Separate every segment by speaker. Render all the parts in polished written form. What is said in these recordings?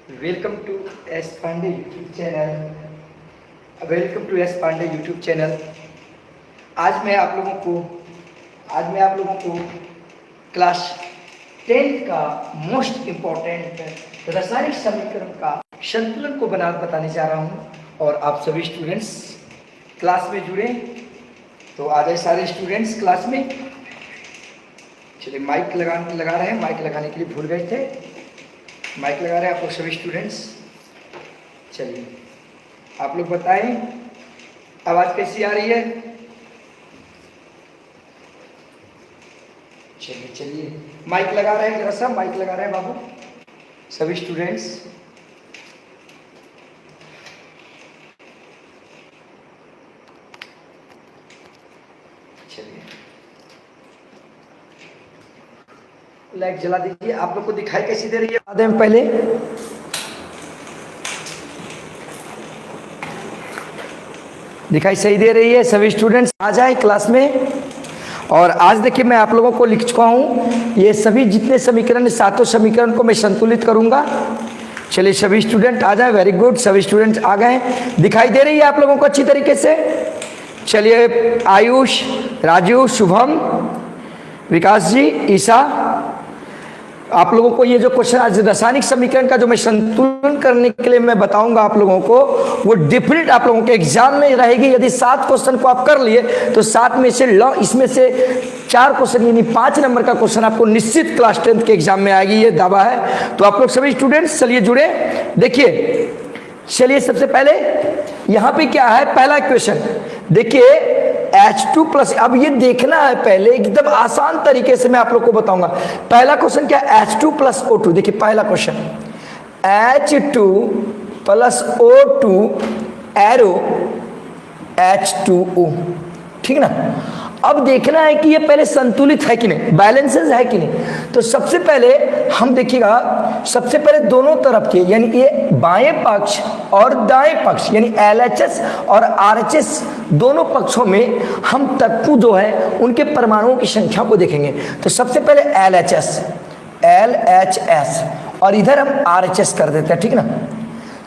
Speaker 1: Welcome to S Pandey YouTube channel. Welcome to S Pandey YouTube channel. आज मैं आप लोगों को क्लास 10th का मोस्ट इम्पोर्टेंट रासायनिक समीकरण का संतुलन को बताने जा रहा हूँ। और आप सभी स्टूडेंट्स क्लास में जुड़े तो आ जाए सारे स्टूडेंट्स क्लास में। चलिए माइक लगा रहे हैं, माइक लगाने के लिए भूल गए थे, माइक लगा रहे हैं आप लोग सभी स्टूडेंट्स। चलिए आप लोग बताएं आवाज़ कैसी आ रही है। चलिए माइक लगा रहे हैं, जरा सा माइक लगा रहे हैं बाबू सभी स्टूडेंट्स। चलिए लाइट जला दीजिए। आप लोग को दिखाई कैसी दे रही है बाद में पहले दिखाई सही दे रही है। सभी स्टूडेंट्स आ जाए क्लास में। और आज देखिए मैं आप लोगों को लिख चुका हूँ ये सभी जितने समीकरण, सातों समीकरण को मैं संतुलित करूंगा। चलिए सभी स्टूडेंट आ जाए। वेरी गुड, सभी स्टूडेंट आ गए। दिखाई दे रही है आप लोगों को अच्छी तरीके से। चलिए आयुष, राजू, शुभम, विकास जी, ईशा, आप लोगों को ये जो क्वेश्चन आज रासायनिक समीकरण का जो मैं संतुलन करने के लिए मैं बताऊंगा आप लोगों को, वो डिफरेंट आप लोगों के एग्जाम में रहेगी। यदि 7 क्वेश्चन को आप कर लिए तो 7 में से इसमें से 4 क्वेश्चन यानी 5 नंबर का क्वेश्चन आपको निश्चित क्लास 10th के एग्जाम में आएगी, ये दावा है। तो आप लोग सभी स्टूडेंट्स चलिए जुड़े। देखिए चलिए सबसे पहले यहाँ पे क्या है, पहला क्वेश्चन देखिए H2 प्लस। अब ये देखना है पहले, एकदम आसान तरीके से मैं आप लोग को बताऊंगा। पहला क्वेश्चन क्या है, H2 प्लस O2। देखिए पहला question H2 plus O2 arrow H2O, ठीक ना। अब देखना है कि ये पहले संतुलित है कि नहीं, बैलेंसेस है कि नहीं। तो सबसे पहले हम देखिएगा, सबसे पहले दोनों तरफ के यानी ये बाएं पक्ष और दाएं पक्ष यानी LHS और RHS दोनों पक्षों में हम तत्व जो है उनके परमाणुओं की संख्या को देखेंगे। तो सबसे पहले LHS और इधर हम RHS कर देते हैं, ठीक ना।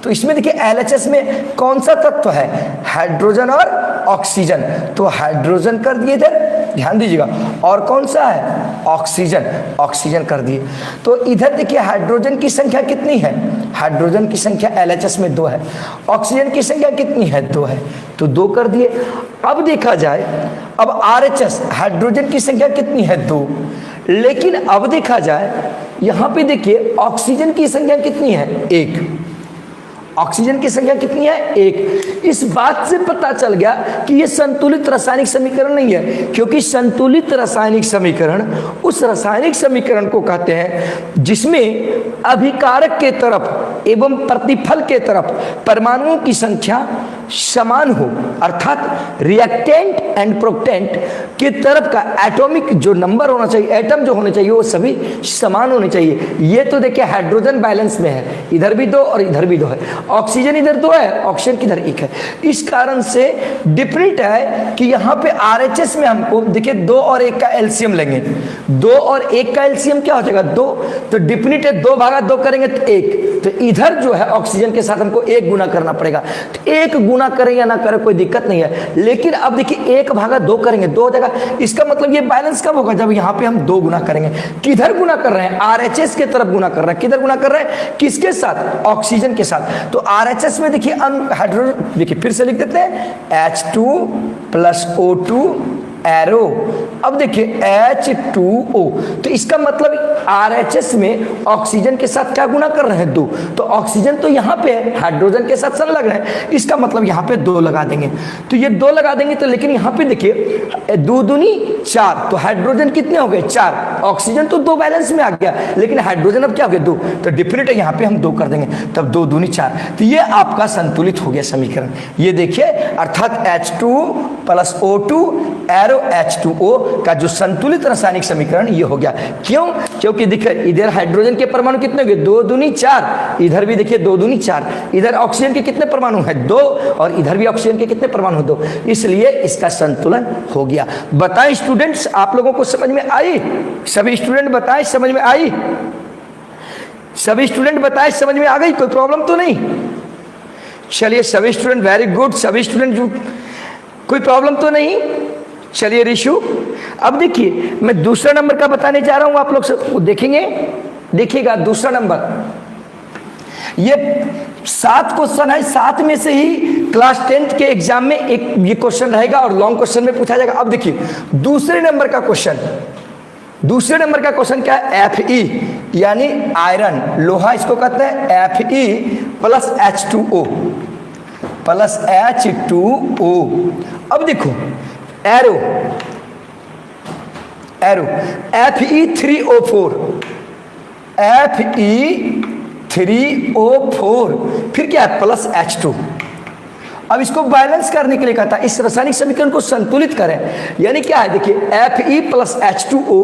Speaker 1: तो इसमें देखिए LHS में कौन सा तत्व है, हाइड्रोजन और ऑक्सीजन। तो हाइड्रोजन कर दिए इधर, ध्यान दीजिएगा। और कौन सा है, ऑक्सीजन कर दिए। तो इधर देखिए हाइड्रोजन की संख्या कितनी है, हाइड्रोजन की संख्या LHS में 2 है, ऑक्सीजन की संख्या कितनी है, 2 है, तो 2 कर दिए। अब देखा जाए, अब RHS हाइड्रोजन की संख्या कितनी है, 2। लेकिन अब देखा जाए यहां पे देखिए ऑक्सीजन की संख्या कितनी है, 1। ऑक्सीजन की संख्या कितनी है, 1। इस बात से पता चल गया कि ये संतुलित रासायनिक समीकरण नहीं है, क्योंकि संतुलित रासायनिक समीकरण उस रासायनिक समीकरण को कहते हैं जिसमें अभिकारक के तरफ एवं प्रतिफल के तरफ परमाणुओं की संख्या समान हो, अर्थात रिएक्टेंट एंड प्रोडक्टेंट के तरफ का एटॉमिक जो नंबर होना चाहिए, एटम जो होने चाहिए, वो सभी समान होने चाहिए। ये तो देखिए हाइड्रोजन बैलेंस में है, इधर भी 2 और इधर भी 2 है। ऑक्सीजन इधर 2 है, ऑक्सीजन किधर 1 है। इस कारण से डिफरेंट है कि यहाँ पे RHS में हमको देखिए 2 और 1 का एलसीएम लेंगे। 2 और 1 का एलसीएम क्या हो जाएगा, 2। तो डिफरेंट है, 2/2 करेंगे तो 1। तो इधर जो है ऑक्सीजन के साथ हमको 1 गुना करना पड़ेगा। तो 1 गुना करें या ना करें कोई दिक्कत नहीं है। लेकिन अब देखिए 1/2 करेंगे, 2 हो जाएगा। इसका मतलब ये बैलेंस कब होगा, जब यहाँ पे हम 2 गुना करेंगे। किधर गुना कर रहे हैं, RHS के तरफ गुना कर रहे हैं। किधर गुना कर रहे हैं, किसके साथ, ऑक्सीजन के साथ। तो RHS में देखिए हाइड्रोजन, देखिए फिर से लिख देते हैं H2 प्लस O2 एरो। अब देखिए H2O, तो इसका मतलब RHS में ऑक्सीजन के साथ क्या गुना कर रहे हैं, 2। तो ऑक्सीजन तो यहाँ पे है, हाइड्रोजन के साथ संलग्न है, इसका मतलब यहाँ पे 2 लगा देंगे। तो ये 2 लगा देंगे। तो लेकिन यहाँ पे देखिए 2 दूनी 4, तो हाइड्रोजन कितने हो गए, 4। ऑक्सीजन तो 2 बैलेंस में आ गया, लेकिन हाइड्रोजन अब क्या हो गया, 2। तो डिफरेंट है, यहाँ पे हम 2 कर देंगे, तब 2 दूनी 4। तो ये आपका संतुलित हो गया समीकरण। ये देखिए अर्थात H2 plus O2 arrow H2O का जो संतुलित रासायनिक समीकरण ये हो गया। क्यों, क्योंकि देखिए इधर हाइड्रोजन के परमाणु कितने हो गए, 2 दूनी 4। इधर भी देखिए 2 दूनी 4। इधर ऑक्सीजन के कितने परमाणु है, 2। और इधर भी ऑक्सीजन के कितने परमाणु, 2। इसलिए इसका संतुलन हो गया। बताएं स्टूडेंट्स, आप लोगों को समझ में आई? सभी स्टूडेंट बताएं, समझ में आई? सभी स्टूडेंट बताए, समझ में आ गई, कोई प्रॉब्लम तो नहीं? चलिए सभी स्टूडेंट वेरी गुड, सभी स्टूडेंट जो कोई प्रॉब्लम तो नहीं? चलिए रिशु, अब देखिए मैं दूसरा नंबर का बताने जा रहा हूं, आप लोग सब देखेंगे, देखिएगा दूसरा नंबर। ये 7 क्वेश्चन है, 7 में से ही क्लास 10th के एग्जाम में एक ये क्वेश्चन रहेगा और लॉन्ग क्वेश्चन में पूछा जाएगा। अब देखिए दूसरे नंबर का क्वेश्चन, दूसरे नंबर का क्वेश्चन क्या है? Fe यानी आयरन, लोहा इसको कहते हैं Fe plus H2O plus H2O। अब देखो एरो, एरो Fe3O4, Fe3O4, फिर क्या है? Plus H2। अब इसको बैलेंस करने के लिए कहता है इस रासायनिक समीकरण को संतुलित करें, यानी क्या है? देखिए Fe प्लस H2O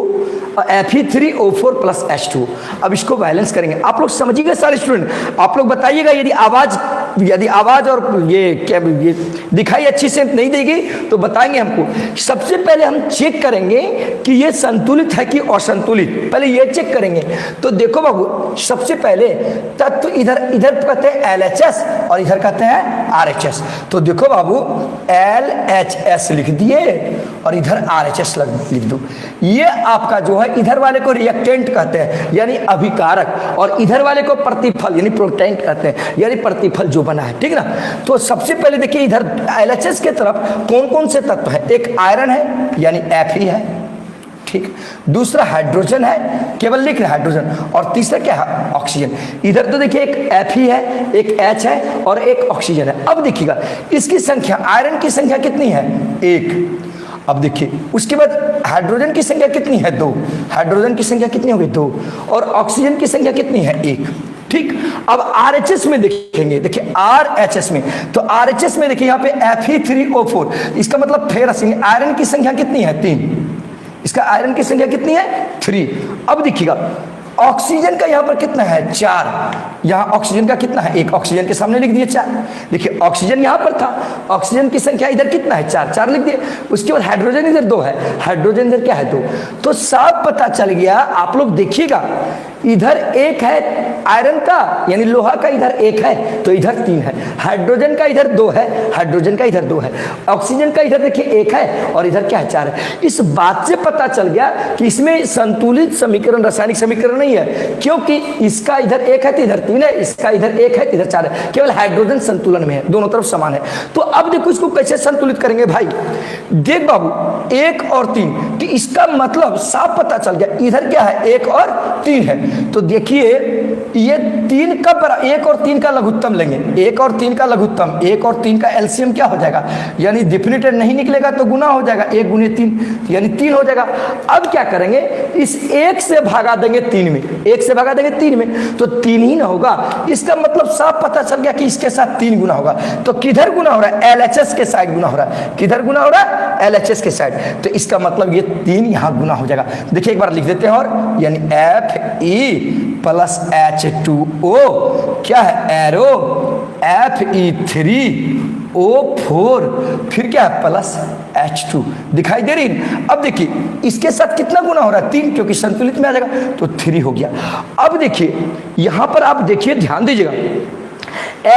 Speaker 1: और Fe3O4 प्लस H2। अब इसको बैलेंस करेंगे, आप लोग समझिएगा सारे स्टूडेंट, आप लोग बताइएगा यदि आवाज और ये क्या ये दिखाई अच्छी से नहीं देगी तो बताएंगे हमको। सबसे पहले हम चेक करेंगे कि ये संतुलित है कि असंतुलित, पहले ये चेक करेंगे। तो देखो बाबू, सबसे पहले तत्व इधर कहते हैं LHS और इधर कहते हैं RHS। तो देखो बाबू LHS लिख दिए और इधर RHS लिख दो। ये आपका जो है इधर वाले को रिएक्टेंट कहते हैं यानी अभिकारक, और इधर वाले को प्रतिफल यानी प्रोटेक्ट कहते हैं यानी प्रतिफल जो बना है, ठीक ना। तो सबसे पहले देखिए इधर LHS के तरफ कौन कौन से तत्व है? एक आयरन है यानी Fe है, ठीक। दूसरा हाइड्रोजन है, केवल लिख रहे हाइड्रोजन, और तीसरा क्या है? ऑक्सीजन। इधर तो देखिए एक Fe है, एक H है और एक ऑक्सीजन है। अब देखिएगा इसकी संख्या, आयरन की संख्या कितनी है? 1। अब देखिए उसके बाद हाइड्रोजन की संख्या कितनी है? 2। हाइड्रोजन की संख्या कितनी होगी? 2। और ऑक्सीजन की संख्या कितनी है? 1, ठीक। अब RHS में देखेंगे, देखिए RHS में, तो RHS में देखिए यहाँ पे Fe3O4, इसका मतलब फेरस आयरन की संख्या कितनी है? 3। इसका आयरन की संख्या कितनी है? 3। अब देखिएगा ऑक्सीजन का यहाँ पर कितना है? 4। यहाँ ऑक्सीजन का कितना है? 1। ऑक्सीजन के सामने लिख दिए 4। देखिए ऑक्सीजन यहाँ पर था, ऑक्सीजन की संख्या इधर कितना है? 4, 4 लिख दिए। उसके बाद हाइड्रोजन इधर 2 है, हाइड्रोजन इधर क्या है? 2। तो साफ पता चल गया, आप लोग देखिएगा इधर 1 है आयरन का यानी लोहा का, इधर 1 है तो इधर 3 है। हाइड्रोजन का इधर 2 है, हाइड्रोजन का इधर 2 है। ऑक्सीजन का इधर देखिए 1 है और इधर क्या है? 4 है। इस बात से पता चल गया कि इसमें संतुलित समीकरण, रासायनिक समीकरण नहीं है, क्योंकि इसका इधर 1 है तो इधर 3 है, इसका इधर 1 है तो इधर 4 है। केवल हाइड्रोजन संतुलन में है, दोनों तरफ समान है। तो अब देखो इसको कैसे संतुलित करेंगे भाई। देख बाबू 1 और 3, तो इसका मतलब साफ पता चल गया, इधर क्या है? 1 और 3 है। तो देखिए ये 3 का 1 और 3 का लघुत्तम लेंगे, 1 और 3 का लघुत्तम, 1 और 3 का एलसीएम क्या हो जाएगा? यानी डिफिनेटर नहीं निकलेगा तो गुना हो जाएगा, 1 गुने 3 यानी 3 हो जाएगा। अब क्या करेंगे? इस 1 से भागा देंगे 3 में, 1 से भागा देंगे 3 में तो 3 ही ना होगा। इसका मतलब साफ पता चल गया कि इसके साथ 3 गुना होगा। तो किधर गुना हो रहा है? LHS के साइड गुना हो रहा है। किधर गुना हो रहा है? LHS के साइड। तो इसका मतलब ये 3 यहाँ गुना हो जाएगा। देखिए एक बार लिख देते हैं, और यानी Fe प्लस H2O क्या है? एरो Fe3O4 फिर क्या है? प्लस H2 दिखाई दे रही। अब देखिए इसके साथ कितना गुना हो रहा है? 3, क्योंकि संतुलित में आ जाएगा तो 3 हो गया। अब देखिए यहां पर आप देखिए, ध्यान दीजिएगा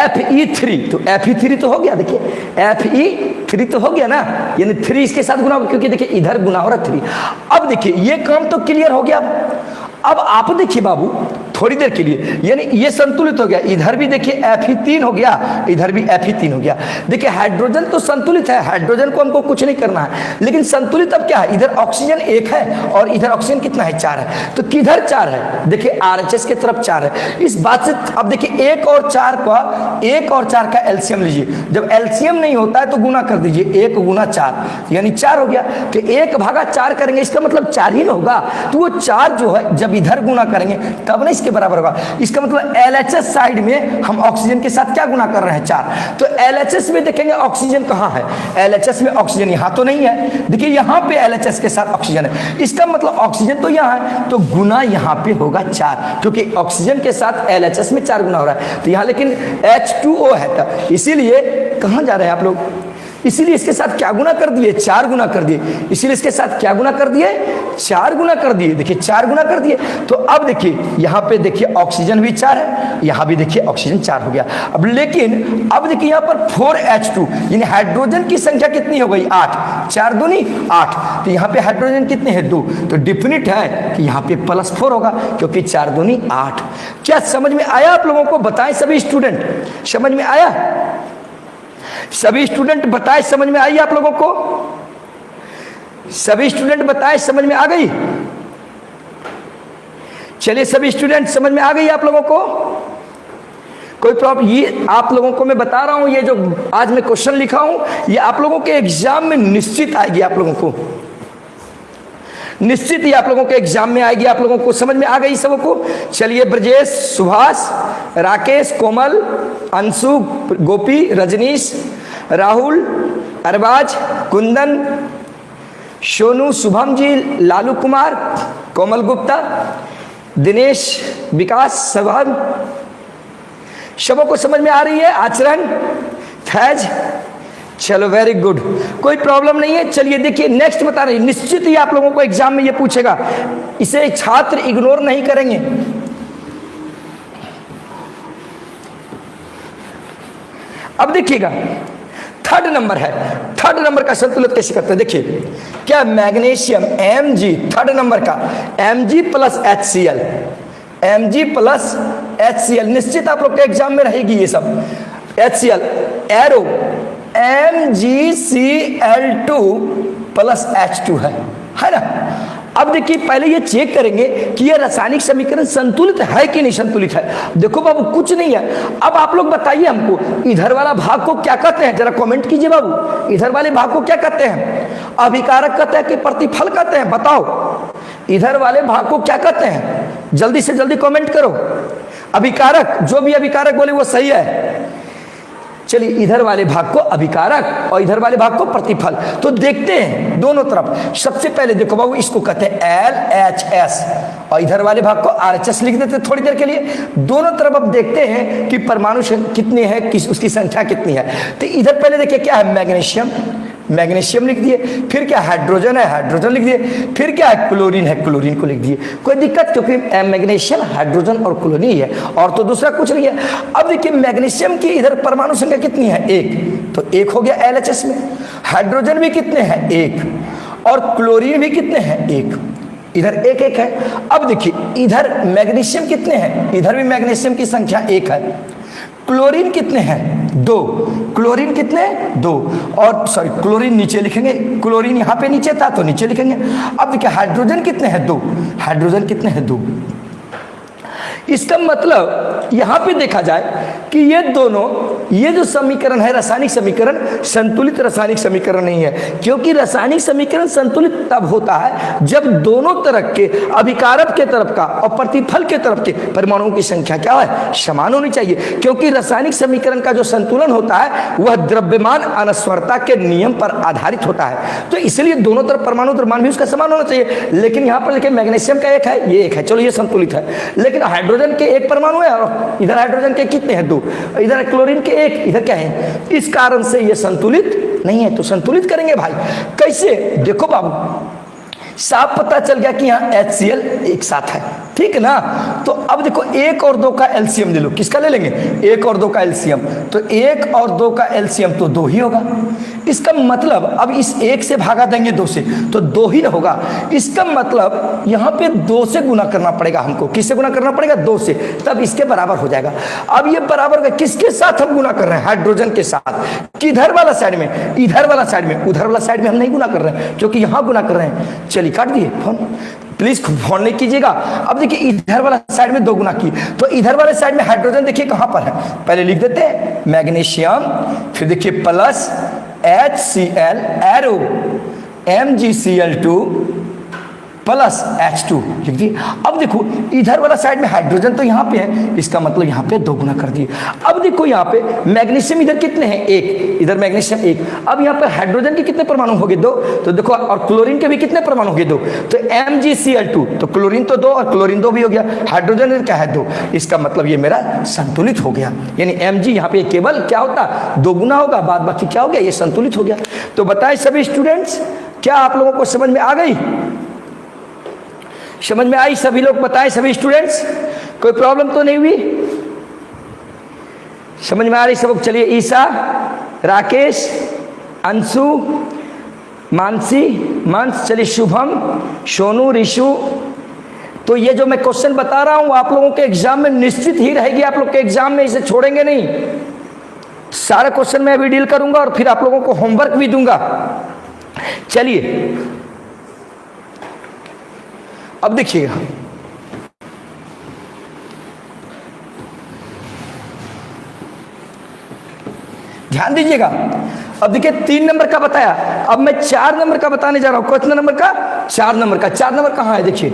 Speaker 1: Fe3, तो Fe3 तो हो गया, देखिए Fe3 तो हो गया ना, यानी 3 इसके साथ गुना होगा, क्योंकि देखिए इधर गुना हो रहा है 3। अब देखिए ये काम तो क्लियर हो गया। अब आप देखिए बाबू थोड़ी देर के लिए, यानी ये संतुलित हो गया, इधर भी देखिए Fe3 हो गया, इधर भी Fe3 हो गया। देखिए हाइड्रोजन तो संतुलित है, हाइड्रोजन को हमको कुछ नहीं करना है, लेकिन संतुलित अब क्या है? इधर ऑक्सीजन 1 है और इधर ऑक्सीजन कितना है? 4 है। तो किधर 4 है? देखिए RHS के तरफ 4 है। इस बात से अब देखिए 1 और 4 का एलसीएम लीजिए। जब एलसीएम नहीं होता है तो गुना कर दीजिए, 1 गुना 4 यानी 4 हो गया। तो 1 भागा 4 करेंगे, इसका मतलब 4 ही ना होगा। तो वो 4 जो है जब इधर गुना करेंगे तब ना इसके बराबर होगा। इसका मतलब LHS साइड में हम ऑक्सीजन के साथ क्या गुना कर रहे हैं? 4। तो LHS में देखेंगे ऑक्सीजन कहाँ है? LHS में ऑक्सीजन यहाँ तो नहीं है, देखिए यहाँ पे LHS के साथ ऑक्सीजन है। इसका मतलब ऑक्सीजन तो यहाँ है, तो गुना यहाँ पे होगा 4, क्योंकि ऑक्सीजन के साथ LHS में 4 गुना हो रहा है। तो यहाँ लेकिन H2O है, तो इसीलिए कहाँ जा रहे हैं आप लोग? इसीलिए इसके साथ क्या गुना कर दिए, 4 गुना कर दिए। इसीलिए इसके साथ क्या गुना कर दिए, 4 गुना कर दिए। देखिए 4 गुना कर दिए। तो अब देखिए यहाँ पे देखिए ऑक्सीजन भी 4 है, यहाँ भी देखिए ऑक्सीजन 4 हो गया। अब लेकिन अब देखिए यहाँ पर 4H2 यानी हाइड्रोजन की संख्या कितनी हो गई, 8, 4 दूनी 8। तो यहाँ पे हाइड्रोजन कितने हैं, 2। तो डिफिनिट है कि यहाँ पे +4 होगा, क्योंकि 4 दूनी 8। क्या समझ में आया आप लोगों को? बताएं सभी स्टूडेंट, समझ में आया? सभी स्टूडेंट बताएं, समझ में आई आप लोगों को? सभी स्टूडेंट बताएं, समझ में आ गई? चलिए सभी स्टूडेंट समझ में आ गई आप लोगों को? कोई प्रॉब्लम? ये आप लोगों को मैं बता रहा हूं, ये जो आज मैं क्वेश्चन लिखा हूं ये आप लोगों के एग्जाम में निश्चित आएगी, आप लोगों को निश्चित ही आप लोगों के एग्जाम में आएगी। आप लोगों को समझ में आ गई सबको? चलिए ब्रजेश, सुभाष, राकेश, कोमल, अंशु, गोपी, रजनीश, राहुल, अरबाज, कुंदन, सोनू, शुभम जी, लालू कुमार, कोमल गुप्ता, दिनेश, विकास, सबम, सबों को समझ में आ रही है? आचरण, फैज, चलो वेरी गुड, कोई प्रॉब्लम नहीं है। चलिए देखिए नेक्स्ट बता रही, निश्चित ही आप लोगों को एग्जाम में ये पूछेगा, इसे छात्र इग्नोर नहीं करेंगे। अब देखिएगा थर्ड नंबर है, थर्ड नंबर का संतुलित कैसे करते हैं? देखिए क्या मैग्नीशियम Mg, थर्ड नंबर का Mg plus HCl, Mg plus HCl निश्चित आप लोग के एग्जाम में रहेगी ये सब। HCl arrow MgCl2 plus H2 है ना। अब देखिए पहले ये चेक करेंगे कि ये रासायनिक समीकरण संतुलित है कि नहीं संतुलित है। देखो बाबू कुछ नहीं है। अब आप लोग बताइए हमको इधर वाला भाग को क्या कहते हैं, जरा कमेंट कीजिए बाबू, इधर वाले भाग को क्या कहते हैं? अभिकारक कहते हैं कि प्रतिफल कहते हैं? बताओ इधर वाले भाग को क्या कहते हैं? जल्दी से जल्दी कमेंट करो। अभिकारक, जो भी अभिकारक बोले वो सही है। चलिए इधर वाले भाग को अभिकारक और इधर वाले भाग को प्रतिफल। तो देखते हैं दोनों तरफ। सबसे पहले देखो बाबू इसको कहते हैं LHS और इधर वाले भाग को RHS लिख देते थोड़ी देर के लिए। दोनों तरफ अब देखते हैं कि परमाणु कितने हैं, किस उसकी संख्या कितनी है। तो इधर पहले देखिए क्या है, मैग्नीशियम, मैग्नीशियम लिख दिए। फिर क्या हाइड्रोजन है, हाइड्रोजन लिख दिए। फिर क्या है, क्लोरीन है, क्लोरीन को लिख दिए। कोई दिक्कत? क्योंकि मैग्नीशियम, हाइड्रोजन और क्लोरीन है और तो दूसरा कुछ नहीं है। अब देखिए मैग्नीशियम की इधर परमाणु संख्या कितनी है, 1, तो 1 हो गया LHS में। हाइड्रोजन भी कितने हैं, 1, और क्लोरीन भी कितने हैं, 1, इधर 1 1 है। अब देखिए इधर मैग्नीशियम कितने हैं, इधर भी मैग्नीशियम की संख्या 1 है। क्लोरीन कितने हैं, 2, क्लोरीन कितने, 2, और सॉरी क्लोरीन नीचे लिखेंगे, क्लोरीन यहाँ पे नीचे था तो नीचे लिखेंगे। अब देखिए हाइड्रोजन कितने हैं, 2, हाइड्रोजन कितने हैं, 2। इसका मतलब यहां पे देखा जाए कि ये दोनों, ये जो समीकरण है रासायनिक समीकरण, संतुलित रासायनिक समीकरण नहीं है। क्योंकि रासायनिक समीकरण संतुलित तब होता है जब दोनों तरफ के अभिकारक के तरफ का और प्रतिफल के तरफ के परमाणुओं की संख्या क्या है, समान होनी चाहिए। क्योंकि रासायनिक समीकरण का जो संतुलन होता है वह द्रव्यमान अनस्वरता के नियम पर आधारित होता है। तो इसलिए दोनों तरफ परमाणु द्रव्यमान भी उसका समान होना चाहिए। लेकिन यहाँ पर देखिए मैग्नीशियम का 1 है, ये 1 है, चलो ये संतुलित है। लेकिन हाइड्रोजन के 1 परमाणु है और इधर हाइड्रोजन के कितने हैं, 2, इधर क्लोरीन के 1, इधर क्या है। इस कारण से ये संतुलित नहीं है। तो संतुलित करेंगे भाई कैसे? देखो बाबू साफ पता चल गया कि यहाँ HCl एक साथ है, ठीक है ना। तो अब देखो 1 और 2 का एलसीएम ले लो। किसका ले लेंगे, 1 और 2 का एलसीएम। तो 1 और 2 का एलसीएम तो 2 ही होगा। इसका मतलब अब इस 1 से भागा देंगे 2 से तो 2 ही होगा। इसका मतलब यहाँ पे 2 से गुना करना पड़ेगा हमको। किससे गुना करना पड़ेगा, 2 से, तब इसके बराबर हो जाएगा। अब ये बराबर का किसके साथ हम गुना कर रहे हैं, हाइड्रोजन के साथ। किधर वाला साइड में, इधर वाला साइड में, उधर वाला साइड में हम नहीं गुना कर रहे हैं क्योंकि यहाँ गुना कर रहे हैं। चलिए काट दिए फोन, प्लीज फोन नहीं कीजिएगा। अब देखिए इधर वाला साइड में 2 गुना की, तो इधर वाले साइड में हाइड्रोजन देखिए कहां पर है, पहले लिख देते हैं मैग्नीशियम, फिर देखिए plus HCl arrow MgCl2 plus H2 लिख दिए। अब देखो इधर वाला साइड में हाइड्रोजन तो यहाँ पे है, इसका मतलब यहाँ पे 2 गुना कर दिए। अब देखो यहाँ पे मैग्नीशियम इधर कितने हैं, 1, इधर मैग्नीशियम 1। अब यहाँ पर हाइड्रोजन के कितने परमाणु हो गए, 2, तो देखो, और क्लोरीन के भी कितने परमाणु हो गए, 2, तो MgCl2, तो क्लोरीन तो 2 और क्लोरीन 2 भी हो गया, हाइड्रोजन क्या है 2, इसका मतलब ये मेरा संतुलित हो गया। यानी Mg यहाँ पे केवल क्या होता, 2 गुना होगा, बाद बाकी क्या हो गया, ये संतुलित हो गया। तो बताएं सभी स्टूडेंट्स, क्या आप लोगों को समझ में आ गई, समझ में आई? सभी लोग बताएं, सभी स्टूडेंट्स, कोई प्रॉब्लम तो नहीं हुई, समझ में आ रही सब? चलिए, ईशा, राकेश, अंशु, मानसी, मानस, चलिए शुभम, सोनू, रिशु। तो ये जो मैं क्वेश्चन बता रहा हूं आप लोगों के एग्जाम में निश्चित ही रहेगी, आप लोग के एग्जाम में इसे छोड़ेंगे नहीं। सारे क्वेश्चन मैं अभी डील करूंगा और फिर आप लोगों को होमवर्क भी दूंगा। चलिए अब देखिएगा, ध्यान दीजिएगा। अब देखिए 3 नंबर का बताया, अब मैं 4 नंबर का बताने जा रहा हूं। कितने नंबर का? 4 नंबर का। 4 नंबर कहां है, देखिए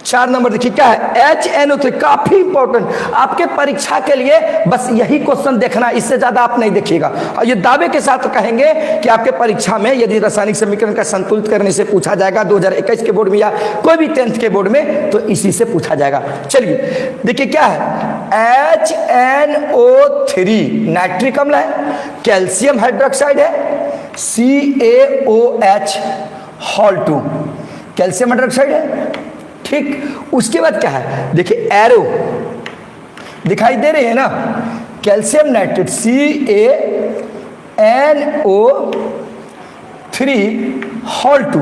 Speaker 1: 4 नंबर देखिए क्या है, HNO3, काफी इंपॉर्टेंट आपके परीक्षा के लिए। बस यही क्वेश्चन देखना, इससे ज्यादा आप नहीं देखिएगा। और ये दावे के साथ कहेंगे कि आपके परीक्षा में यदि रासायनिक समीकरण का संतुलित करने से पूछा जाएगा 2021 के बोर्ड में या कोई भी 10th के बोर्ड में, तो इसी से पूछा जाएगा। चलिए देखिए क्या है, HNO3 नाइट्रिक अम्ल है, कैल्शियम हाइड्रोक्साइड है, CaOH हॉल 2 कैल्शियम हाइड्रोक्साइड है, ठीक। उसके बाद क्या है, देखिए एरो दिखाई दे रही है ना, कैल्शियम नाइट्रेट CaNO3 हॉल 2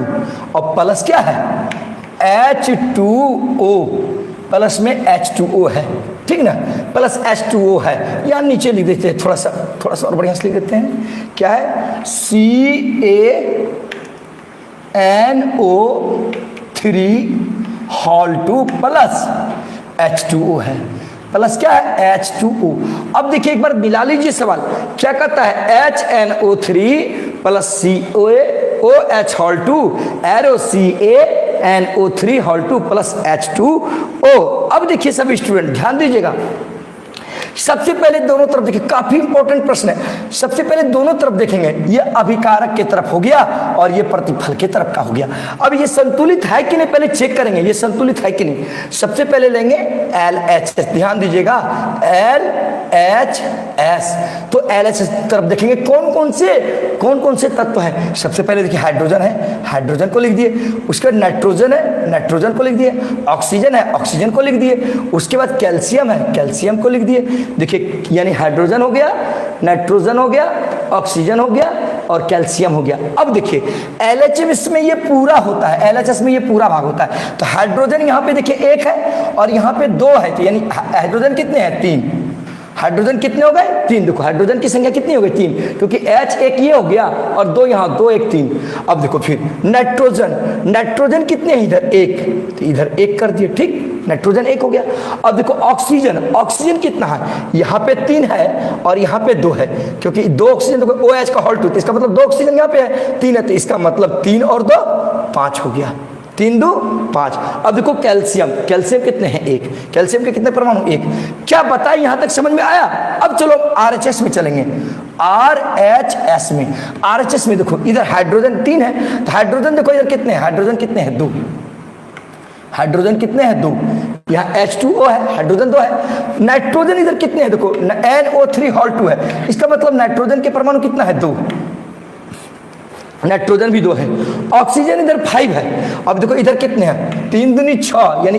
Speaker 1: और प्लस क्या है H2O, प्लस में H2O है, ठीक ना, प्लस H2O है। यहाँ नीचे लिख देते हैं, थोड़ा सा और बढ़िया से लिख देते हैं, क्या है CaNO3 हॉल 2 प्लस H2O है, प्लस क्या है H2O। अब देखिए एक बार मिला लीजिए सवाल, क्या कहता है HNO3 plus CaOH hall 2 arrow CaNO3 hall 2 plus H2O। अब देखिए सभी स्टूडेंट ध्यान दीजिएगा, सबसे पहले दोनों तरफ देखिए, काफी इंपॉर्टेंट प्रश्न है। सबसे पहले दोनों तरफ देखेंगे, ये अभिकारक की तरफ हो गया और ये प्रतिफल की तरफ का हो गया। अब ये संतुलित है कि नहीं पहले चेक करेंगे, ये संतुलित है कि नहीं। सबसे पहले लेंगे LHS, ध्यान दीजिएगा LHS, तो LHS तरफ देखेंगे कौन कौन से तत्व हैं। सबसे पहले देखिए हाइड्रोजन है, हाइड्रोजन को लिख दिए। उसके बाद नाइट्रोजन है, नाइट्रोजन को लिख दिए। ऑक्सीजन है, ऑक्सीजन को लिख दिए। उसके बाद कैल्शियम है, कैल्शियम को लिख दिए। देखिए यानी हाइड्रोजन हो गया, नाइट्रोजन हो गया, ऑक्सीजन हो गया और कैल्शियम हो गया। अब देखिए LHS में ये पूरा होता है, LHS में ये पूरा भाग होता है। तो हाइड्रोजन यहाँ पे देखिए 1 है और यहाँ पे 2 है, तो यानी हाइड्रोजन कितने हैं 3। हाइड्रोजन कितने हो गए 3। देखो हाइड्रोजन की संख्या कितनी हो गई 3, क्योंकि H एक ये हो गया और 2 यहाँ, 2 1 3। अब देखो फिर नाइट्रोजन, नाइट्रोजन कितने हैं इधर 1, तो इधर 1 कर दिए, ठीक, नाइट्रोजन 1 हो गया। अब देखो ऑक्सीजन, ऑक्सीजन कितना है, यहाँ पे 3 है और यहाँ पे 2 है, क्योंकि 2 ऑक्सीजन, देखो OH का हॉल 2, तो इसका मतलब 2 ऑक्सीजन यहाँ पे है, 3 है, तो इसका मतलब 3 और 2 5 हो गया, 3 2 5। अब देखो कैल्शियम, कैल्शियम कितने हैं 1, कैल्शियम के कितने परमाणु 1। क्या बताए यहाँ तक समझ में आया। अब चलो RHS में चलेंगे, RHS में, RHS में देखो इधर हाइड्रोजन 3 है, तो हाइड्रोजन देखो इधर कितने हैं, हाइड्रोजन कितने हैं 2, हाइड्रोजन कितने हैं 2, यहाँ H2O है, हाइड्रोजन 2 है। नाइट्रोजन इधर कितने हैं देखो, NO3 हॉल 2 है, इसका मतलब नाइट्रोजन के परमाणु कितना है 2, नाइट्रोजन भी 2 है। ऑक्सीजन इधर 5 है। अब देखो इधर कितने हैं 3 दूनी 6, यानी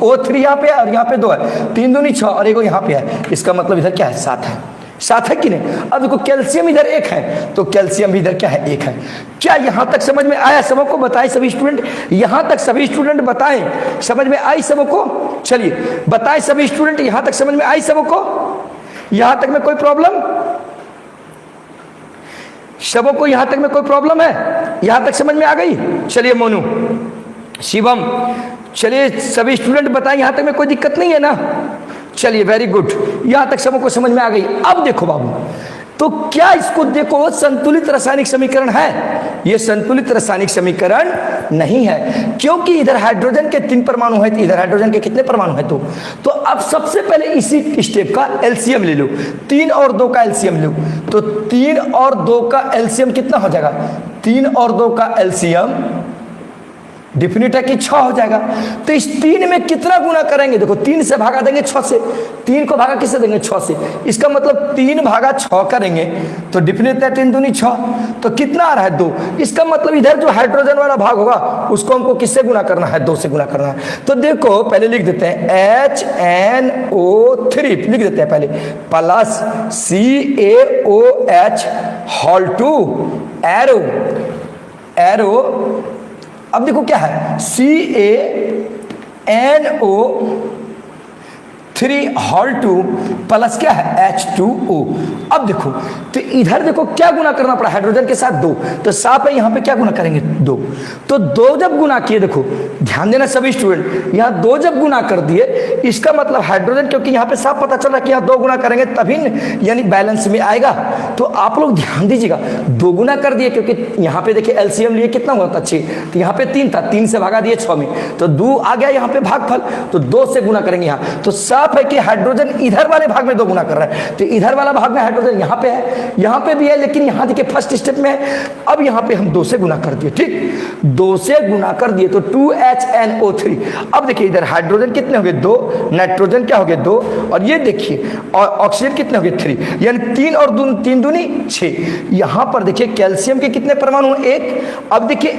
Speaker 1: O3 यहाँ पे है और यहाँ पे 2 है, 3 दूनी 6 और एक यहाँ पे है, इसका मतलब इधर क्या है 7 है, 7 है कि नहीं। अब देखो कैल्शियम इधर 1 है, तो कैल्शियम भी इधर क्या है 1 है। क्या यहाँ तक समझ में आया सबको, बताएं सभी स्टूडेंट, यहाँ तक सभी स्टूडेंट बताएं, समझ में आई सबको। चलिए बताएं सभी स्टूडेंट, यहाँ तक समझ में आई सबको, यहाँ तक में कोई प्रॉब्लम, सबको यहाँ तक में कोई प्रॉब्लम है, यहाँ तक समझ में आ गई। चलिए मोनू, शिवम, चलिए सभी स्टूडेंट बताएं, यहाँ तक में कोई दिक्कत नहीं है ना। चलिए वेरी गुड, यहाँ तक सबको समझ में आ गई। अब देखो बाबू, तो क्या इसको देखो संतुलित रासायनिक समीकरण है? ये संतुलित रासायनिक समीकरण नहीं है, क्योंकि इधर हाइड्रोजन के 3 परमाणु है, इधर हाइड्रोजन के कितने परमाणु है? तो अब सबसे पहले इसी स्टेप का एलसीएम ले लो, 3 और 2 का एलसीएम लो। तो 3 और 2 का एलसीएम कितना हो जाएगा? 3 और 2 का एलसीएम डिफिनिट है कि 6 हो जाएगा। तो इस 3 में कितना गुना करेंगे? देखो 3 से भागा देंगे 6 से, 3 को भागा किससे देंगे? 6 से। इसका मतलब 3 भागा 6 करेंगे तो डिफिनिट है 3 दूनी 6, तो कितना आ रहा है? 2। इसका मतलब इधर जो हाइड्रोजन वाला भाग होगा उसको हमको किससे गुना करना है? 2 से गुना करना है। तो देखो पहले लिख देते हैं HNO3 लिख देते हैं पहले, plus CaOH whole 2 arrow arrow. अब देखो क्या है? CaNO3 होल 2 प्लस क्या है? H2O। अब देखो तो इधर देखो क्या गुना करना पड़ा? हाइड्रोजन के साथ 2, तो साफ है यहाँ पे क्या गुना करेंगे? 2। तो 2 जब गुना किए, देखो ध्यान देना सभी स्टूडेंट, यहाँ 2 जब गुना कर दिए इसका मतलब हाइड्रोजन, क्योंकि यहाँ पे साफ पता चल रहा है कि यहाँ 2 गुना करेंगे तभी यानी बैलेंस में आएगा। तो आप लोग ध्यान दीजिएगा, 2 गुना कर दिए क्योंकि यहाँ पे देखिए एलसीएम लिए कितना हुआ था? 6, तो यहाँ पे 3 था, 3 से भागा दिए 6 में, तो 2 आ गया यहाँ पे भागफल, तो 2 से गुना करेंगे यहाँ। तो साफ है कि हाइड्रोजन इधर वाले भाग में 2 गुना कर रहा है, तो इधर वाला भाग में हाइड्रोजन यहाँ पे है, यहाँ पे भी है, लेकिन यहाँ देखिए फर्स्ट स्टेप में है। अब यहाँ पे हम 2 से गुना कर दिए, ठीक, 2 से गुना कर दिए तो 2HNO3। अब देखिए इधर हाइड्रोजन कितने हो गए? 2, नाइट्रोजन क्या हो गए? 2, और ये देखिए और ऑक्सीजन कितने हो गए? 3, यानी 3 और 3 दूनी 6। यहाँ पर देखिए कैल्शियम के कितने परमाणु? 1। अब देखिए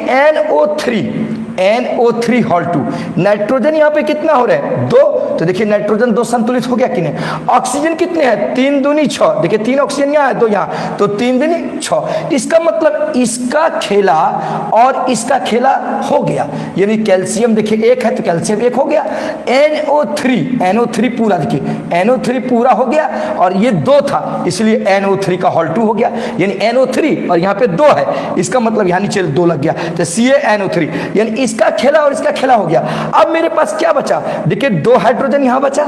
Speaker 1: NO3 होल 2, नाइट्रोजन यहाँ पे कितना हो रहा है? 2, तो देखिए नाइट्रोजन 2 संतुलित हो गया कि नहीं? ऑक्सीजन कितने हैं? 3 दूनी 6, देखिए 3 ऑक्सीजन यहाँ है, 2 यहाँ, तो 3 दूनी 6। इसका मतलब इसका खेला और इसका खेला हो गया, यानी कैल्शियम देखिए 1 है तो कैल्शियम 1 हो गया। NO3 पूरा, देखिए NO3 पूरा हो गया, और ये 2 था इसलिए NO3 का होल 2 हो गया, यानी NO3 और यहाँ पे 2 है, इसका मतलब यहाँ नीचे 2 लग गया, तो CaNO3, यानी इसका खेला और इसका खेला हो गया। अब मेरे पास क्या बचा? देखिए 2 हाइड्रोजन यहाँ बचा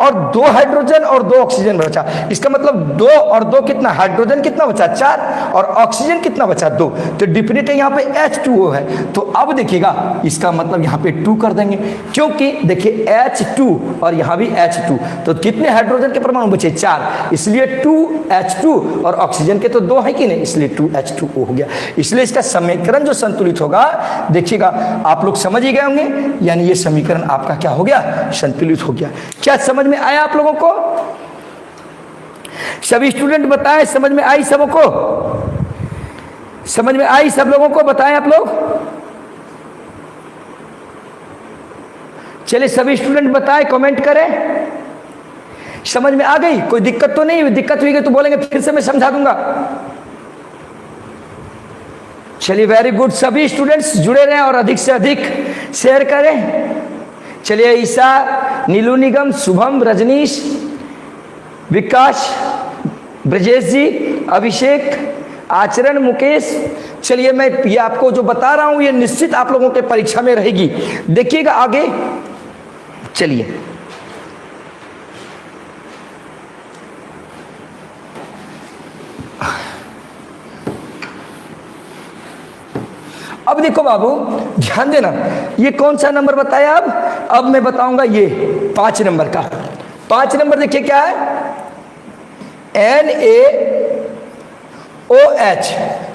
Speaker 1: और 2 हाइड्रोजन और 2 ऑक्सीजन बचा। इसका मतलब 2 और 2 कितना? हाइड्रोजन कितना बचा? 4, और ऑक्सीजन कितना बचा? 2, तो डिफिनिट यहाँ पे H2O है। तो अब देखिएगा इसका मतलब यहाँ पे 2 कर देंगे, क्योंकि देखिए H2 और यहाँ भी H2, तो कितने हाइड्रोजन के परमाणु बचे? 4, इसलिए 2H2, और ऑक्सीजन के तो 2 है कि नहीं, इसलिए 2H2O हो गया। इसलिए इसका समीकरण जो संतुलित होगा, देखिएगा आप लोग समझ ही गए होंगे, यानी ये समीकरण आपका क्या हो गया? संतुलित हो गया। क्या समझ में आया आप लोगों को? सभी स्टूडेंट बताएं, समझ में आई सबको? समझ में आई सब लोगों को? बताएं आप लोग। चलिए सभी स्टूडेंट बताएं, कमेंट करें। समझ में आ गई? कोई दिक्कत तो नहीं हुई? दिक्कत हुई तो बोलेंगे, फिर से मैं समझा दूंगा। चलिए वेरी गुड, सभी स्टूडेंट्स जुड़े रहें और अधिक से अधिक शेयर करें। चलिए ईशा, नीलू निगम, शुभम, रजनीश, विकास, ब्रजेश जी, अभिषेक, आचरण, मुकेश। चलिए मैं ये आपको जो बता रहा हूं ये निश्चित आप लोगों के परीक्षा में रहेगी, देखिएगा आगे। चलिए अब देखो बाबू ध्यान देना, ये कौन सा नंबर बताया? अब मैं बताऊंगा ये 5 नंबर का। 5 नंबर देखिए क्या है? NaOH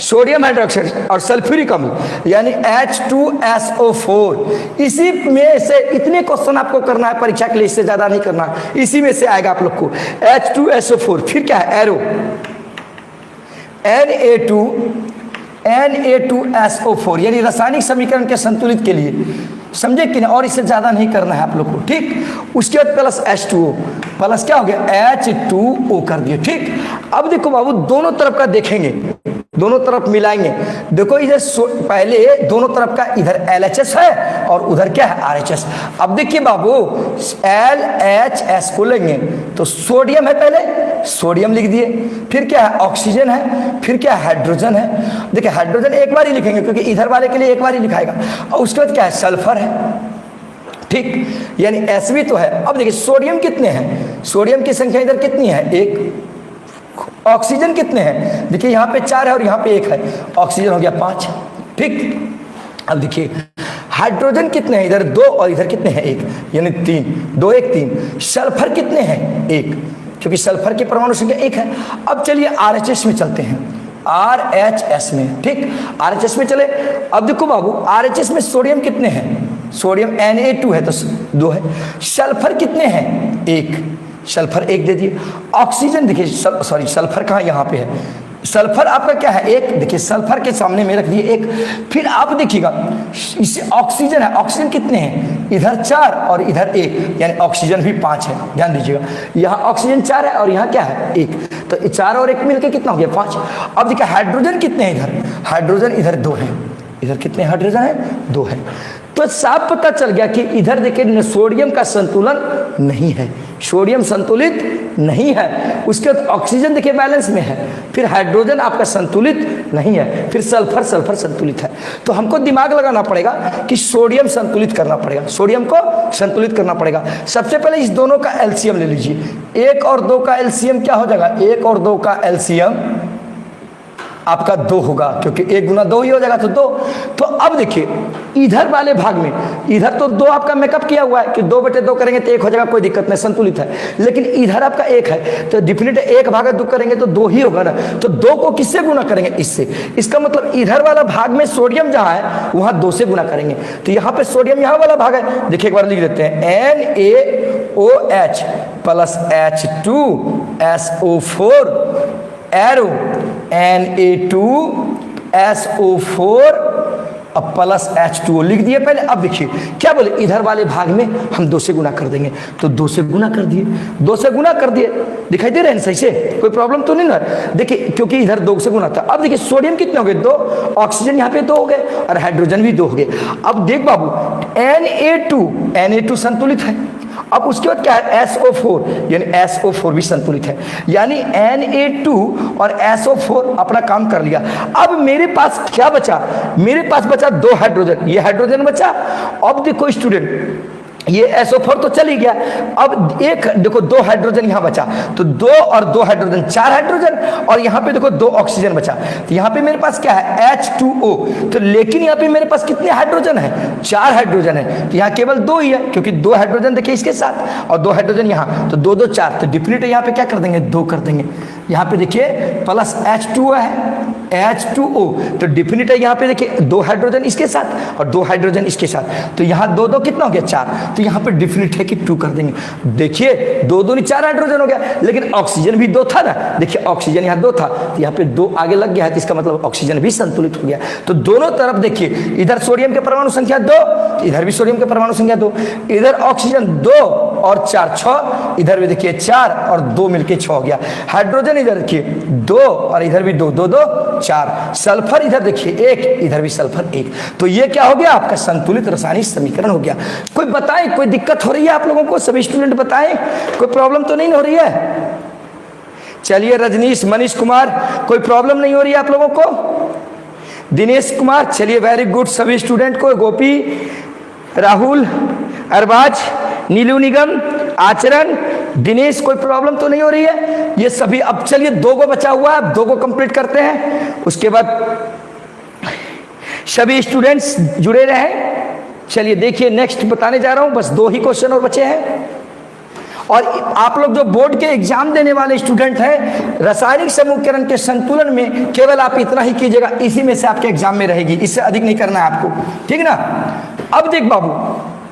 Speaker 1: सोडियम हाइड्रोक्साइड और सल्फ्यूरिक अम्ल यानी H2SO4। इसी में से इतने क्वेश्चन आपको करना है परीक्षा के लिए, इससे ज्यादा नहीं करना, इसी में से आएगा आप लोग को H2SO4। फिर क्या है? एरो Na2SO4 यानी रासायनिक समीकरण के संतुलित के लिए, समझे कि ना? और इससे ज्यादा नहीं करना है आप लोग को, ठीक। उसके बाद प्लस H2O, प्लस क्या हो गया? H2O कर दिए, ठीक। अब देखो बाबू दोनों तरफ का देखेंगे, दोनों तरफ मिलाएंगे। देखो इधर पहले दोनों तरफ का इधर LHS है और उधर क्या है? RHS। अब देखिए बाबू LHS को लेंगे तो सोडियम है, पहले सोडियम लिख दिए, फिर क्या है? ऑक्सीजन है, फिर क्या है? हाइड्रोजन है। देखिए हाइड्रोजन एक बार ही लिखेंगे क्योंकि इधर वाले के लिए एक बार ही लिखाएगा, और उसके बाद क्या है? सल्फर है, ठीक, यानी Sb तो है। अब देखिए सोडियम कितने हैं? सोडियम की संख्या इधर कितनी है? 1, ऑक्सीजन कितने हैं? देखिए यहाँ पे 4 है और यहाँ पे 1 है, ऑक्सीजन हो गया 5। ठीक, अब देखिए हाइड्रोजन कितने हैं? इधर 2 और इधर कितने हैं? 1, यानी 3, 2 1 3। सल्फर कितने हैं? 1, क्योंकि सल्फर की परमाणु संख्या 1 है। अब चलिए RHS में चलते हैं, RHS में। ठीक, RHS में चले। अब देखो बाबू, RHS में सोडियम कितने हैं? सोडियम Na2 है तो 2 है। सल्फर कितने हैं? 1, सल्फर 1 दे दिए। ऑक्सीजन देखिए, सॉरी सल्फर कहाँ? यहाँ पे है। सल्फर आपका क्या है? 1। देखिए सल्फर के सामने में रख दिए 1। फिर आप देखिएगा इसे ऑक्सीजन है, ऑक्सीजन कितने हैं? इधर 4 और इधर 1, यानी ऑक्सीजन भी 5 है। ध्यान दीजिएगा, यहाँ ऑक्सीजन 4 है और यहाँ क्या है? 1, तो 4 और 1 मिलकर कितना हो गया? 5। अब देखिए हाइड्रोजन कितने हैं? इधर हाइड्रोजन इधर 2 है, इधर कितने हाइड्रोजन है? 2 है। तो साफ पता चल गया कि इधर देखिए सोडियम का संतुलन नहीं है, सोडियम संतुलित नहीं है। उसके बाद ऑक्सीजन देखिए बैलेंस में है, फिर हाइड्रोजन आपका संतुलित नहीं है, फिर सल्फर संतुलित है। तो हमको दिमाग लगाना पड़ेगा कि सोडियम संतुलित करना पड़ेगा, सोडियम को संतुलित करना पड़ेगा। सबसे पहले इस दोनों का एलसीएम ले लीजिए। 1 और 2 का एलसीएम क्या हो जाएगा? 1 और 2 का एलसीएम आपका 2 होगा, क्योंकि 1 गुना 2 ही हो जाएगा, तो 2। तो अब देखिए इधर वाले भाग में, इधर तो 2 आपका मेकअप किया हुआ है कि 2/2 करेंगे तो 1 हो जाएगा, कोई दिक्कत नहीं, संतुलित है। लेकिन इधर आपका 1 है, तो डिफिनेट 1/2 करेंगे तो 2 ही होगा ना। तो 2 को किससे गुना करेंगे? इससे। इसका मतलब इधर वाला भाग में सोडियम जहां है वहां 2 से गुना करेंगे। तो यहाँ पे सोडियम यहाँ वाला भाग है, देखिए एक बार लिख देते हैं, NaOH plus H2SO4 arrow Na2SO4 अब प्लस H2O लिख दिए पहले। अब देखिए क्या बोले, इधर वाले भाग में हम 2 से गुना कर देंगे, तो 2 से गुना कर दिए, 2 से गुना कर दिए। दिखाई दे रहे हैं सही से? कोई प्रॉब्लम तो नहीं ना? देखिए क्योंकि इधर 2 से गुना था। अब देखिए सोडियम कितने हो गए? 2, ऑक्सीजन यहाँ पे 2 हो गए और हाइड्रोजन भी 2 हो गए। अब देख बाबू, Na2 संतुलित है। अब उसके बाद क्या है? SO4, यानी SO4 भी संतुलित है, यानी Na2 और SO4 अपना काम कर लिया। अब मेरे पास क्या बचा? मेरे पास बचा 2 हाइड्रोजन, ये हाइड्रोजन बचा। अब देखो स्टूडेंट, ये SO4 तो चली गया, अब एक देखो 2 हाइड्रोजन यहाँ बचा, तो 2 और 2 हाइड्रोजन 4 हाइड्रोजन, और यहाँ पे देखो 2 ऑक्सीजन बचा। तो यहाँ पे मेरे पास क्या है? H2O। तो लेकिन यहाँ पे मेरे पास कितने हाइड्रोजन है? 4 हाइड्रोजन है, तो यहाँ केवल 2 ही है, क्योंकि 2 हाइड्रोजन देखिए इसके साथ और 2 हाइड्रोजन यहाँ, तो 2 2 4, तो डिफिनेट यहाँ पे क्या कर देंगे? 2 कर देंगे। यहाँ पे देखिए प्लस H2O है, H2O, तो डिफिनेट है यहाँ पे देखिए 2 हाइड्रोजन इसके साथ और 2 हाइड्रोजन इसके साथ, तो यहाँ 2 2 कितना हो गया? 4। तो यहाँ पे डिफिनेट है कि 2 कर देंगे। देखिए 2 2 4 हाइड्रोजन हो गया, लेकिन ऑक्सीजन भी 2 था ना। देखिए ऑक्सीजन यहाँ 2 था, तो यहाँ पे 2 आगे लग गया है, तो इसका मतलब ऑक्सीजन भी संतुलित हो गया। तो दोनों तरफ देखिए, इधर सोडियम के परमाणु संख्या 2, इधर भी सोडियम के परमाणु संख्या 2, इधर ऑक्सीजन 2 और 4 6, इधर भी देखिए 4 और 2 मिलके 6 हो गया। हाइड्रोजन इधर देखिए 2 और इधर भी 2 2 2 4। सल्फर इधर देखिए 1, इधर भी सल्फर 1। तो ये क्या हो गया? आपका संतुलित रासायनिक समीकरण हो गया। कोई बताए, कोई दिक्कत हो रही है आप लोगों को? सभी स्टूडेंट बताएं, कोई प्रॉब्लम तो नहीं हो रही है? चलिए रजनीश, मनीष कुमार, कोई प्रॉब्लम नहीं हो रही है आप लोगों को? दिनेश कुमार, चलिए वेरी गुड सभी स्टूडेंट को। गोपी, राहुल, अरबाज, नीलू निगम, आचरण, दिनेश, कोई प्रॉब्लम तो नहीं हो रही है? ये सभी। अब चलिए 2 को बचा हुआ है, अब 2 को कंप्लीट करते हैं, उसके बाद सभी स्टूडेंट्स जुड़े रहें। चलिए देखिए नेक्स्ट बताने जा रहा हूं, बस 2 ही क्वेश्चन और बचे हैं। और आप लोग जो बोर्ड के एग्जाम देने वाले स्टूडेंट हैं, रासायनिक समीकरण के संतुलन में केवल आप इतना ही कीजिएगा, इसी में से आपके एग्जाम में रहेगी, इससे अधिक नहीं करना है आपको, ठीक ना? अब देख बाबू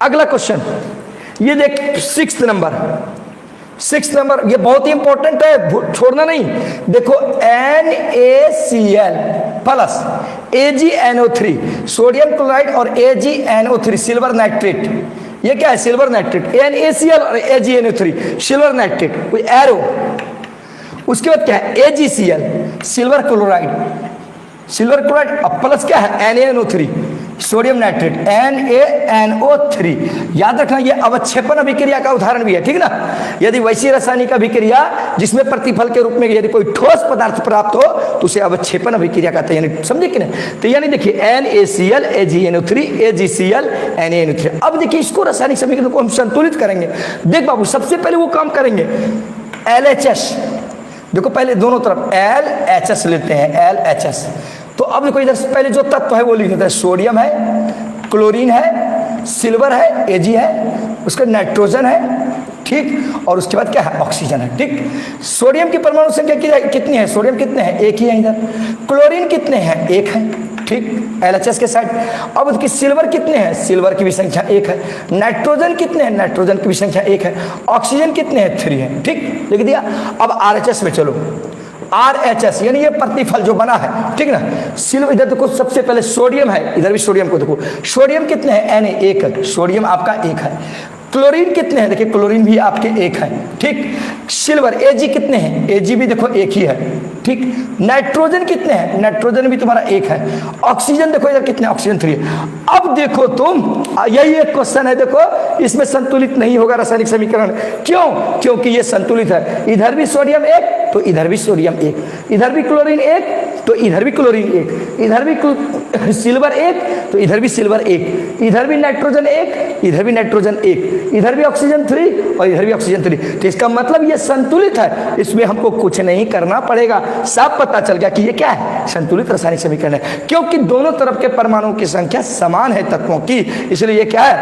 Speaker 1: अगला क्वेश्चन, ये देख 6th नंबर, ये बहुत ही इंपॉर्टेंट है, छोड़ना नहीं। देखो NaCl plus AgNO3, sodium chloride और AgNO3 सिल्वर नाइट्रेट। ये क्या है? Silver nitrate. NaCl और AgNO3 सिल्वर नाइट्रेट, कोई एरो। उसके बाद क्या है? AgCl सिल्वर क्लोराइड, अब प्लस क्या है? NaNO3 sodium nitrate, NaNO3। याद रखना ये अवक्षेपण अभिक्रिया का उदाहरण भी है, ठीक ना? यदि वैसी रासायनिक अभिक्रिया जिसमें प्रतिफल के रूप में यदि कोई ठोस पदार्थ प्राप्त हो तो उसे अवक्षेपण अभिक्रिया कहते हैं, यानी समझे कि नहीं? तो यानी देखिए NaCl AgNO3 AgCl NaNO3। अब देखिए इसको रासायनिक समीकरण को हम संतुलित करेंगे। देख बाबू सबसे पहले वो काम करेंगे LHS, देखो पहले दोनों तरफ LHS लेते हैं, LHS। तो अब देखो इधर पहले जो तत्व है वो लिख देते हैं, सोडियम है, क्लोरीन है, सिल्वर है, Ag है, उसका नाइट्रोजन है, ठीक, और उसके बाद क्या है, ऑक्सीजन है, ठीक। सोडियम की परमाणु संख्या कितनी है, सोडियम कितने हैं, एक ही है इधर। क्लोरीन कितने हैं, एक है, ठीक, LHS के साइड। अब उसकी सिल्वर कितने हैं, सिल्वर की भी संख्या एक है। नाइट्रोजन कितने हैं, नाइट्रोजन की भी संख्या एक है। ऑक्सीजन कितने हैं, 3 है, ठीक, लिख दिया। अब RHS में चलो, RHS यानी ये प्रतिफल जो बना है, ठीक ना। सिल्वर इधर देखो, सबसे पहले सोडियम है, इधर भी सोडियम को देखो, सोडियम कितने हैं, Na, एक है, सोडियम आपका एक है। क्लोरीन कितने हैं, देखिए क्लोरीन भी आपके एक है, ठीक। सिल्वर Ag कितने हैं, Ag भी देखो एक ही है, ठीक। नाइट्रोजन कितने हैं, नाइट्रोजन भी तुम्हारा एक है। ऑक्सीजन देखो इधर कितने, ऑक्सीजन 3 है। अब देखो तुम, यही एक क्वेश्चन है, देखो इसमें संतुलित नहीं होगा रासायनिक समीकरण, क्यों, क्योंकि ये संतुलित है। इधर भी सोडियम एक तो इधर भी सोडियम एक, इधर भी क्लोरीन एक तो इधर भी क्लोरीन एक, इधर भी सिल्वर एक तो इधर भी सिल्वर एक, इधर भी नाइट्रोजन एक, इधर भी नाइट्रोजन एक, इधर भी ऑक्सीजन 3 और इधर भी ऑक्सीजन 3। तो इसका मतलब ये संतुलित है, इसमें हमको कुछ नहीं करना पड़ेगा। साफ पता चल गया कि ये क्या है, संतुलित रासायनिक समीकरण है, क्योंकि दोनों तरफ के परमाणुओं की संख्या समान है तत्वों की, इसलिए ये क्या है,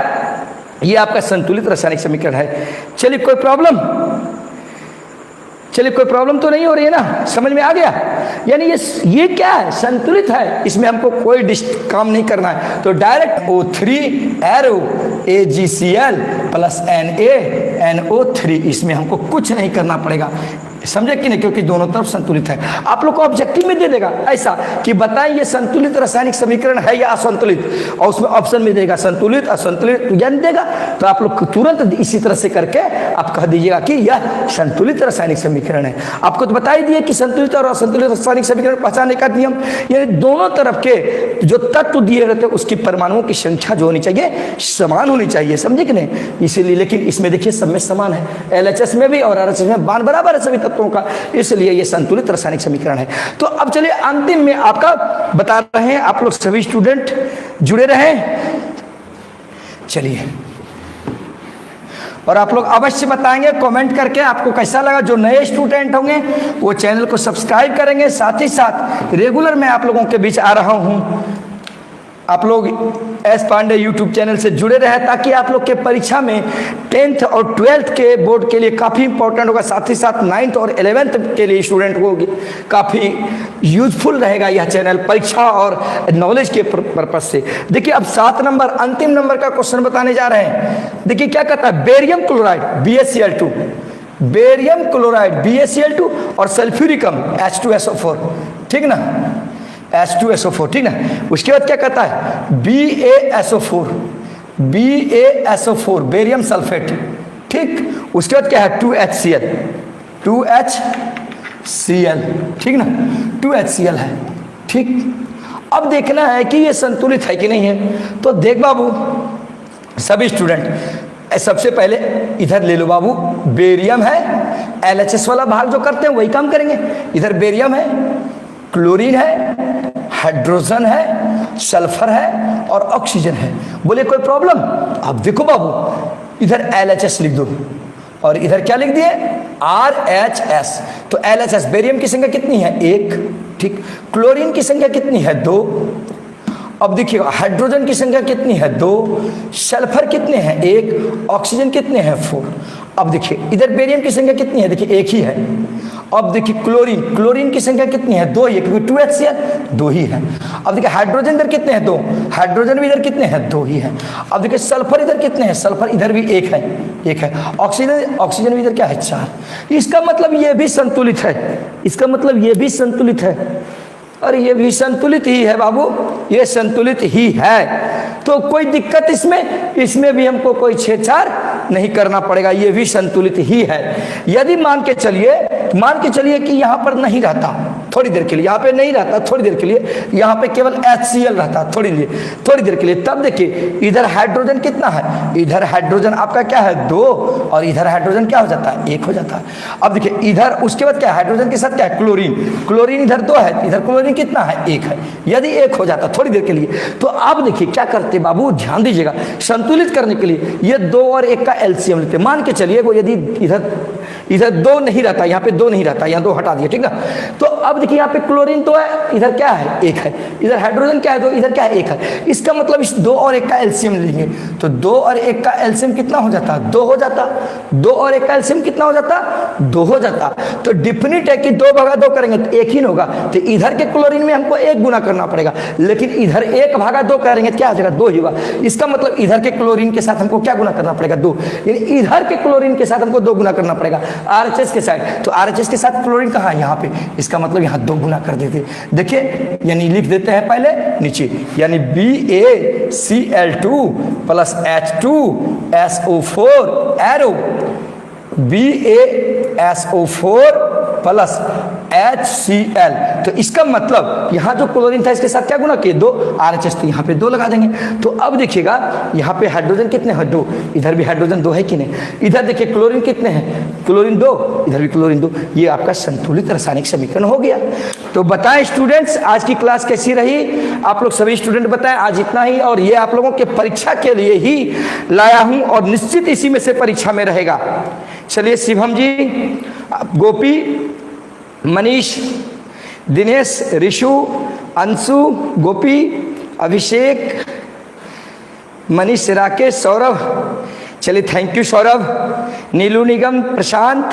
Speaker 1: ये आपका संतुलित रासायनिक समीकरण है। चलिए कोई प्रॉब्लम, चलिए कोई प्रॉब्लम तो नहीं हो रही है ना, समझ में आ गया। यानी ये क्या है, संतुलित है, इसमें हमको कोई काम नहीं करना है। तो direct O3 arrow AgCl plus NaNO3, इसमें हमको कुछ नहीं करना पड़ेगा, समझे कि नहीं, क्योंकि दोनों तरफ संतुलित है। आप लोग को ऑब्जेक्टिव में दे देगा ऐसा कि बताएं ये संतुलित रासायनिक समीकरण है या असंतुलित, और उसमें ऑप्शन में देगा संतुलित, असंतुलित, ज्ञान देगा। तो आप लोग तुरंत इसी तरह से करके आप कह दीजिएगा कि यह संतुलित रासायनिक समीकरण है। आपको तो बता ही दिए कि संतुलित और असंतुलित रासायनिक समीकरण पहचानने का नियम, यानी दोनों तरफ के जो तत्व दिए रहते हैं उसकी परमाणुओं की संख्या जो होनी चाहिए समान होनी चाहिए, समझे कि नहीं। इसीलिए, लेकिन इसमें देखिए सब में समान है, LHS में भी और RHS में बराबर है सभी तत्वों का, इसलिए ये संतुलित रासायनिक समीकरण है। तो अब चलिए अंतिम में आपका बता रहे हैं, आप लोग सभी स्टूडेंट जुड़े रहें। चलिए, और आप लोग अवश्य बताएंगे कमेंट करके आपको कैसा लगा। जो नए स्टूडेंट होंगे वो चैनल को सब्सक्राइब करेंगे, साथ ही साथ रेगुलर मैं आप लोगों के बीच आ रहा हूं। आप लोग एस पांडे यूट्यूब चैनल से जुड़े रहे ताकि आप लोग के परीक्षा में 10th और 12th के बोर्ड के लिए काफ़ी इंपॉर्टेंट होगा, साथ ही साथ 9th और 11th के लिए स्टूडेंट को काफ़ी यूजफुल रहेगा यह चैनल परीक्षा और नॉलेज के पर्पज से। देखिए अब 7 नंबर अंतिम नंबर का क्वेश्चन बताने जा रहे हैं। देखिए क्या कहता है, barium chloride BaCl2, barium chloride BaCl2 और सल्फ्यूरिकम H2SO4, ठीक ना, H2SO4, ठीक ना। उसके बाद क्या कहता है, BaSO4, BaSO4 बेरियम सल्फेट, ठीक। उसके बाद क्या है, 2HCl, 2HCl, ठीक ना, 2HCl है, ठीक। अब देखना है कि ये संतुलित है कि नहीं है। तो देख बाबू सभी स्टूडेंट, सबसे पहले इधर ले लो बाबू, बेरियम है, LHS वाला भाग जो करते हैं वही काम करेंगे। इधर बेरियम है, क्लोरीन है, हाइड्रोजन है, सल्फर है और ऑक्सीजन है। बोले कोई प्रॉब्लम। अब देखो बाबू इधर LHS लिख दो और इधर क्या लिख दिए, RHS। तो LHS बेरियम की संख्या कितनी है, 1, ठीक। क्लोरीन की संख्या कितनी है, 2। अब देखिए हाइड्रोजन की संख्या कितनी है, 2। सल्फर कितने हैं, 1। ऑक्सीजन कितने हैं, 4। अब देखिए इधर बेरियम की संख्या कितनी है, देखिए 1 ही है। अब देखिए क्लोरीन, क्लोरीन की संख्या कितनी है, 2 ही है, क्योंकि 2HCl 2 ही है। अब देखिए हाइड्रोजन इधर कितने हैं, 2। हाइड्रोजन भी इधर कितने हैं, 2 ही है। अब देखिए सल्फर इधर कितने हैं, सल्फर इधर भी 1 है, 1 है। ऑक्सीजन भी इधर क्या है, 4। इसका मतलब ये भी संतुलित है, इसका मतलब ये भी संतुलित है, और ये भी संतुलित ही है बाबू, ये संतुलित ही है। तो कोई दिक्कत इसमें भी हमको कोई छेड़छाड़ नहीं करना पड़ेगा, ये भी संतुलित ही है। यदि मान के चलिए कि यहाँ पर नहीं रहता थोड़ी देर के लिए, यहाँ पे नहीं रहता थोड़ी देर के लिए, यहाँ पे केवल HCl रहता थोड़ी देर के लिए, तब देखिए इधर हाइड्रोजन कितना है, इधर हाइड्रोजन आपका क्या है, 2, और इधर हाइड्रोजन क्या हो जाता है, 1 हो जाता है। अब देखिए इधर उसके बाद क्या है, हाइड्रोजन के साथ क्या है, क्लोरीन, क्लोरीन इधर 2 है, इधर क्लोरीन कितना है, 1 है। यदि 1 हो जाता थोड़ी देर के लिए, तो आप देखिए क्या करते बाबू, ध्यान दीजिएगा, संतुलित करने के लिए ये 2 और 1 का LCM लेते। मान के चलिए वो यदि इधर इधर 2 नहीं रहता, यहाँ पे 2 नहीं रहता, यहाँ 2 हटा दिया, ठीक ना। तो अब देखिए यहाँ पे क्लोरीन तो है, इधर क्या है 1 है, इधर हाइड्रोजन क्या है तो इधर क्या है 1 है। इसका मतलब इस 2 और 1 का एलसीएम लेंगे तो 2 और 1 का एलसीएम कितना हो जाता, 2 हो जाता। 2 और 1 का एलसीएम कितना हो जाता, 2 हो जाता। तो डिफिनिट है कि 2 भागा 2 करेंगे तो 1 ही होगा, तो इधर के क्लोरीन में हमको 1 गुना करना पड़ेगा, लेकिन इधर 1 भागा 2 करेंगे क्या आ जाएगा, 2 ही होगा। इसका मतलब इधर के क्लोरीन के साथ हमको क्या गुना करना पड़ेगा, 2, यानी इधर के क्लोरीन के साथ हमको 2 गुना करना पड़ेगा आरएचएस के साथ। तो आरएचएस के साथ क्लोरीन कहाँ है, यहाँ पे, इसका मतलब यहाँ 2 गुना कर देते। देखिए यानी लिख देते हैं पहले नीचे, यानी BaCl2 plus H2SO4 arrow, BaSO4 plus HCl। तो इसका मतलब यहाँ जो क्लोरीन था इसके साथ क्या गुना किए, 2 RHS, तो यहाँ पे 2 लगा देंगे। तो अब देखिएगा यहाँ पे हाइड्रोजन कितने हैं, 2, इधर भी हाइड्रोजन 2 है कि नहीं। इधर देखिए क्लोरीन कितने हैं, क्लोरीन 2, इधर भी क्लोरीन 2। ये आपका संतुलित रासायनिक समीकरण हो गया। तो बताएं स्टूडेंट्स आज की क्लास कैसी रही, आप लोग सभी स्टूडेंट बताएं। आज इतना ही, और ये आप लोगों के परीक्षा के लिए ही लाया हूँ और निश्चित इसी में से परीक्षा में रहेगा। चलिए शिवम जी, गोपी, मनीष, दिनेश, ऋषु, अंशु, गोपी, अभिषेक, मनीष, राकेश, सौरभ, चलिए thank you Saurabh, Neelu, Nigam, Prashant,